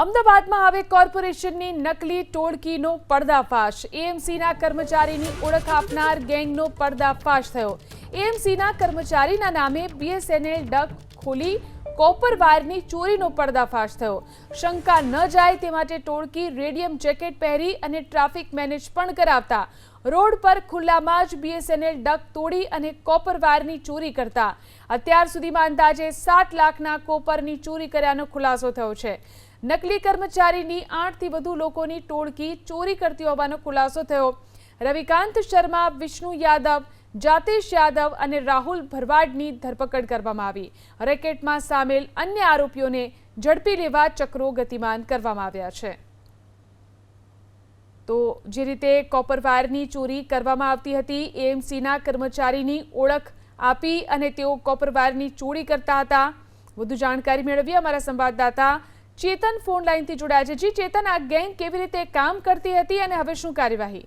અમદાવાદમાં હવે કોર્પોરેશનની નકલી ટોળકીનો પર્દાફાશ। એએમસીના કર્મચારીની ઓળખ આપનાર ગેંગનો પર્દાફાશ થયો। એએમસીના કર્મચારીના નામે બીએસએનએલ ડક ખોલી કોપર વાયરની ચોરીનો પર્દાફાશ થયો। શંકા ન જાય તે માટે ટોળકી રેડિયમ જેકેટ પહેરી અને ટ્રાફિક મેનેજ પણ કરાવતા રોડ પર ખુલ્લામાં જ બીએસએનએલ ડક તોડી અને કોપર વાયરની ચોરી કરતા અત્યાર સુધીમાં અંદાજે 7 લાખના કોપરની ચોરી કર્યાનો ખુલાસો થયો છે। નકલી કર્મચારીની 8 થી વધુ લોકોની ટોળકી ચોરી કરતી હોવાનો ખુલાસો થયો। રવિકાંત શર્મા, વિષ્ણુ યાદવ, જાતેશ યાદવ અને રાહુલ ભરવાડની ધરપકડ કરવામાં આવી। રેકેટમાં સામેલ અન્ય આરોપીઓને ઝડપી લેવા ચક્રો ગતિમાન કરવામાં આવ્યા છે। તો જે રીતે કોપર વાયરની ચોરી કરવામાં આવતી હતી, એએમસીના કર્મચારીની ઓળખ આપી અને તેઓ કોપર વાયરની ચોરી કરતા હતા। વધુ જાણકારી મેળવી અમારા સંવાદદાતા ચેતન ફોન લાઈનથી જોડાયા છે। જી ચેતન, આ ગેંગ કેવી રીતે કામ કરતી હતી અને હવે શું કાર્યવાહી?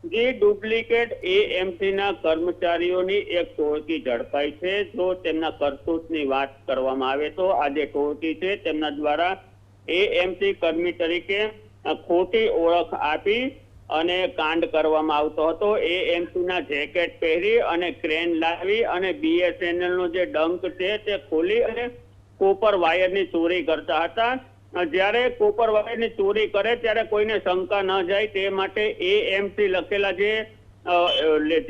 જે ડુપ્લિકેટ એએમસીના કર્મચારીઓની એક ટોળકી ઝડપાઈ છે। જો તેમના કરતૂતની વાત કરવામાં આવે તો આ જે ટોળકી છે તેમના દ્વારા એએમસી કર્મી તરીકે ખોટી ઓળખ આપી અને કાંડ કરવામાં આવતો હતો। એએમસીના જેકેટ પહેરી અને ક્રેન લાવી અને બીએસએનએલ નો જે ડંક છે તે ખોલી અને કોપર વાયરની ચોરી કરતા હતા। જ્યારે કોપર વાયરની ચોરી કરે ત્યારે કોઈને શંકા ન જાય તે માટે એએમસી લખેલા જે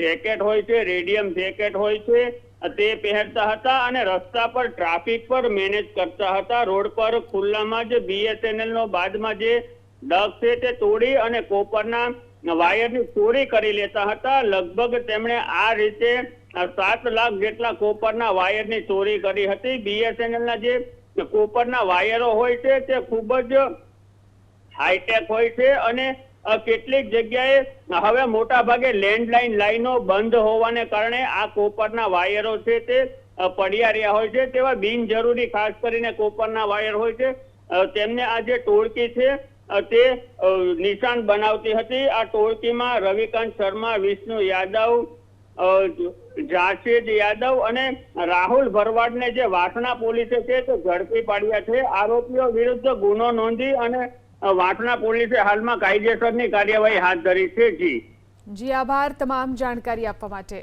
જેકેટ હોય છે, રેડિયમ જેકેટ હોય છે, તે પહેરતા હતા અને રસ્તા પર ટ્રાફિક પર મેનેજ કરતા હતા। રોડ પર ખુલ્લામાં જ બીએસએનએલ નો બાદમાં જે ડક છે તે તોડી અને કોપરના વાયરની ચોરી કરી લેતા હતા। લગભગ તેમણે આ રીતે 7 લાખ જેટલા કોપરના વાયરની ચોરી કરી હતી। બીએસએનએલના જે કોપરના વાયરો હોય છે તે ખૂબ જ હાઈટેક હોય છે અને કેટલીક જગ્યાએ હવે મોટા ભાગે લેન્ડલાઇન લાઈનો બંધ હોવાને કારણે આ કોપરના વાયરો છે તે પડ્યા રહ્યા હોય છે। તેવા બિનજરૂરી ખાસ કરીને કોપરના વાયર હોય છે તેમને આ જે ટોળકી છે તે નિશાન બનાવતી હતી। આ ટોળકીમાં રવિકાંત શર્મા, વિષ્ણુ યાદવ, જાતેશ યાદવ અને રાહુલ ભરવાડને જે વાસણા પોલીસે છે તે ઝડપી પાડ્યા છે। આરોપીઓ વિરુદ્ધ ગુનો નોંધી અને વાસણા પોલીસે હાલમાં કાયદેસરની કાર્યવાહી હાથ ધરી છે। જી આભાર તમામ જાણકારી આપવા માટે।